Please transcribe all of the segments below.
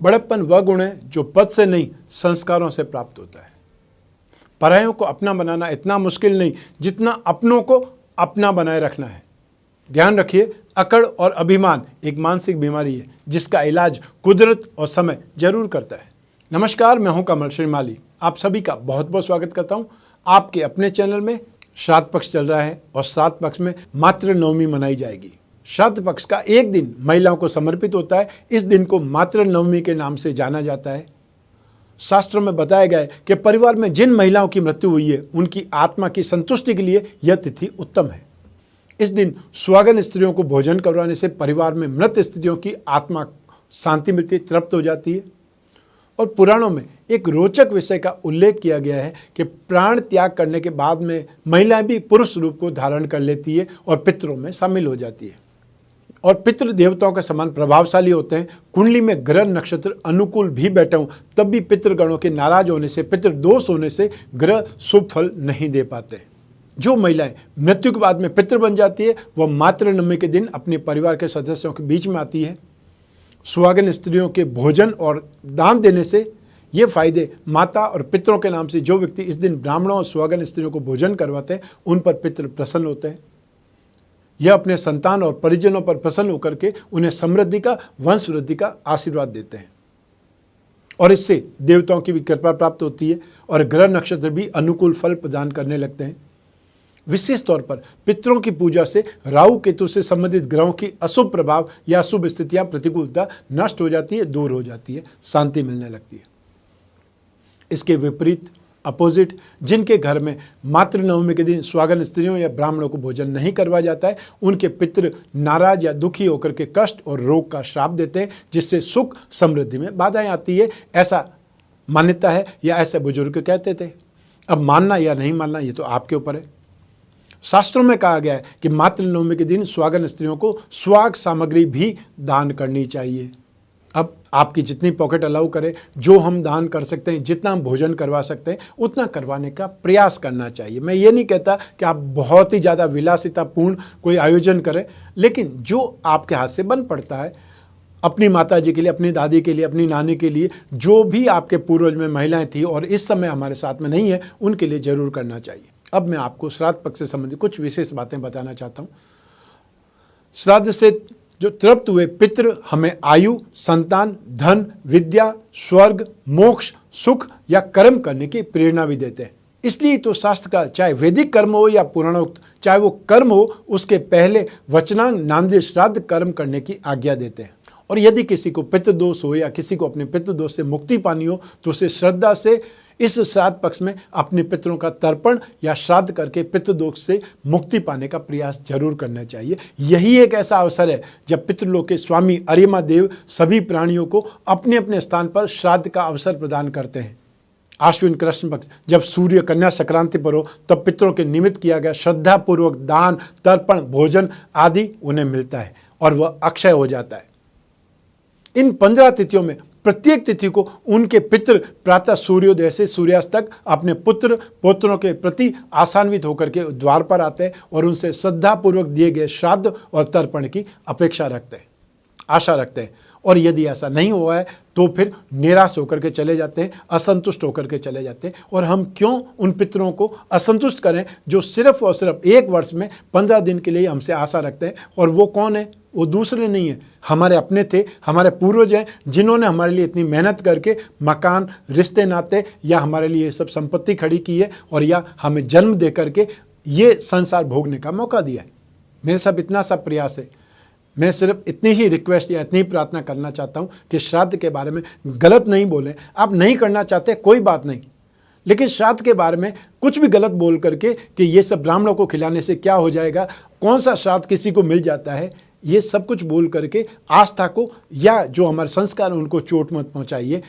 बड़प्पन वह गुण है जो पद से नहीं संस्कारों से प्राप्त होता है। परायों को अपना बनाना इतना मुश्किल नहीं जितना अपनों को अपना बनाए रखना है। ध्यान रखिए, अकड़ और अभिमान एक मानसिक बीमारी है जिसका इलाज कुदरत और समय जरूर करता है। नमस्कार, मैं हूं कमल श्रीमाली। आप सभी का बहुत बहुत स्वागत करता हूं आपके अपने चैनल में। श्राद्ध पक्ष चल रहा है और श्राद्ध पक्ष में मातृ नवमी मनाई जाएगी। श्राद्ध पक्ष का एक दिन महिलाओं को समर्पित होता है। इस दिन को मातृ नवमी के नाम से जाना जाता है। शास्त्रों में बताया गया है कि परिवार में जिन महिलाओं की मृत्यु हुई है उनकी आत्मा की संतुष्टि के लिए यह तिथि उत्तम है। इस दिन सुहागन स्त्रियों को भोजन करवाने से परिवार में मृत स्त्रियों की आत्मा शांति मिलती है, तृप्त हो जाती है। और पुराणों में एक रोचक विषय का उल्लेख किया गया है कि प्राण त्याग करने के बाद में महिलाएं भी पुरुष रूप को धारण कर लेती है और पितरों में शामिल हो जाती है और पितृ देवताओं के समान प्रभावशाली होते हैं। कुंडली में ग्रह नक्षत्र अनुकूल भी बैठे हों तब भी पितृगणों के नाराज होने से, पितृदोष होने से ग्रह शुभ फल नहीं दे पाते। जो महिलाएं मृत्यु के बाद में पितृ बन जाती है वह मातृ नवमी के दिन अपने परिवार के सदस्यों के बीच में आती है। सुहागन स्त्रियों के भोजन और दान देने से ये फायदे माता और पितरों के नाम से जो व्यक्ति इस दिन ब्राह्मणों और सुहागन स्त्रियों को भोजन करवाते हैं उन पर पितृ प्रसन्न होते हैं। यह अपने संतान और परिजनों पर प्रसन्न होकर के उन्हें समृद्धि का, वंश वृद्धि का आशीर्वाद देते हैं और इससे देवताओं की भी कृपा प्राप्त होती है और ग्रह नक्षत्र भी अनुकूल फल प्रदान करने लगते हैं। विशेष तौर पर पितरों की पूजा से राहु केतु से संबंधित ग्रहों की अशुभ प्रभाव या अशुभ स्थितियां, प्रतिकूलता नष्ट हो जाती है, दूर हो जाती है, शांति मिलने लगती है। इसके विपरीत अपोजिट जिनके घर में मातृ नवमी के दिन सुहागन स्त्रियों या ब्राह्मणों को भोजन नहीं करवाया जाता है उनके पितृ नाराज या दुखी होकर के कष्ट और रोग का श्राप देते हैं, जिससे सुख समृद्धि में बाधाएं आती है। ऐसा मान्यता है या ऐसे बुजुर्ग कहते थे। अब मानना या नहीं मानना ये तो आपके ऊपर है। शास्त्रों में कहा गया है कि मातृ नवमी के दिन सुहागन स्त्रियों को सुहाग सामग्री भी दान करनी चाहिए। अब आपकी जितनी पॉकेट अलाउ करे, जो हम दान कर सकते हैं, जितना हम भोजन करवा सकते हैं उतना करवाने का प्रयास करना चाहिए। मैं ये नहीं कहता कि आप बहुत ही ज़्यादा विलासितापूर्ण कोई आयोजन करें, लेकिन जो आपके हाथ से बन पड़ता है, अपनी माता जी के लिए, अपनी दादी के लिए, अपनी नानी के लिए, जो भी आपके पूर्वज में महिलाएं थी और इस समय हमारे साथ में नहीं है उनके लिए जरूर करना चाहिए। अब मैं आपको श्राद्ध पक्ष से संबंधित कुछ विशेष बातें बताना चाहता हूँ। श्राद्ध से जो तृप्त हुए पितृ हमें आयु, संतान, धन, विद्या, स्वर्ग, मोक्ष, सुख या कर्म करने की प्रेरणा भी देते हैं। इसलिए तो शास्त्र का चाहे वैदिक कर्म हो या पुराणोक्त, चाहे वो कर्म हो, उसके पहले वचनांग नांदे श्राद्ध कर्म करने की आज्ञा देते हैं। और यदि किसी को पितृदोष हो या किसी को अपने पितृदोष से मुक्ति पानी हो तो उसे श्रद्धा से इस श्राद्ध पक्ष में अपने पितरों का तर्पण या श्राद्ध करके पितृदोष से मुक्ति पाने का प्रयास जरूर करना चाहिए। यही एक ऐसा अवसर है जब पितृलोक के स्वामी अरिमा देव सभी प्राणियों को अपने अपने स्थान पर श्राद्ध का अवसर प्रदान करते हैं। आश्विन कृष्ण पक्ष जब सूर्य कन्या संक्रांति पर हो तब पितरों के निमित्त किया गया श्रद्धापूर्वक दान, तर्पण, भोजन आदि उन्हें मिलता है और वह अक्षय हो जाता है। इन 15 तिथियों में प्रत्येक तिथि को उनके पितृ प्रातः सूर्योदय से सूर्यास्त तक अपने पुत्र पौत्रों के प्रति आशान्वित होकर के द्वार पर आते हैं और उनसे श्रद्धापूर्वक दिए गए श्राद्ध और तर्पण की अपेक्षा रखते हैं, आशा रखते हैं। और यदि ऐसा नहीं हुआ है तो फिर निराश होकर के चले जाते हैं, असंतुष्ट होकर के चले जाते हैं। और हम क्यों उन पितरों को असंतुष्ट करें जो सिर्फ और सिर्फ एक वर्ष में 15 दिन के लिए हमसे आशा रखते हैं। और वो कौन है? वो दूसरे नहीं है, हमारे अपने थे, हमारे पूर्वज हैं जिन्होंने हमारे लिए इतनी मेहनत करके मकान, रिश्ते नाते या हमारे लिए ये सब संपत्ति खड़ी की है और या हमें जन्म दे करके ये संसार भोगने का मौका दिया है। मेरे सब इतना सा प्रयास है। मैं सिर्फ इतनी ही रिक्वेस्ट या इतनी प्रार्थना करना चाहता हूँ कि श्राद्ध के बारे में गलत नहीं बोलें। आप नहीं करना चाहते कोई बात नहीं, लेकिन श्राद्ध के बारे में कुछ भी गलत बोल करके कि ये सब ब्राह्मणों को खिलाने से क्या हो जाएगा, कौन सा श्राद्ध किसी को मिल जाता है, ये सब कुछ बोल करके आस्था को या जो हमारे संस्कार उनको चोट मत पहुंचाइए।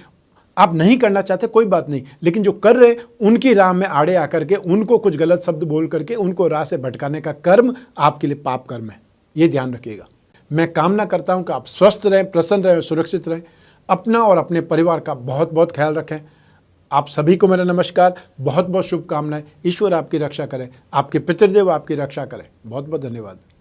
आप नहीं करना चाहते कोई बात नहीं, लेकिन जो कर रहे उनकी राह में आड़े आकर के उनको कुछ गलत शब्द बोल करके उनको राह से भटकाने का कर्म आपके लिए पाप कर्म है। ये ध्यान रखिएगा। मैं कामना करता हूं कि आप स्वस्थ रहें, प्रसन्न रहें, सुरक्षित रहें। अपना और अपने परिवार का बहुत बहुत ख्याल रखें। आप सभी को मेरा नमस्कार, बहुत बहुत शुभकामनाएं। ईश्वर आपकी रक्षा करें, आपके पितृदेव आपकी रक्षा करें। बहुत बहुत धन्यवाद।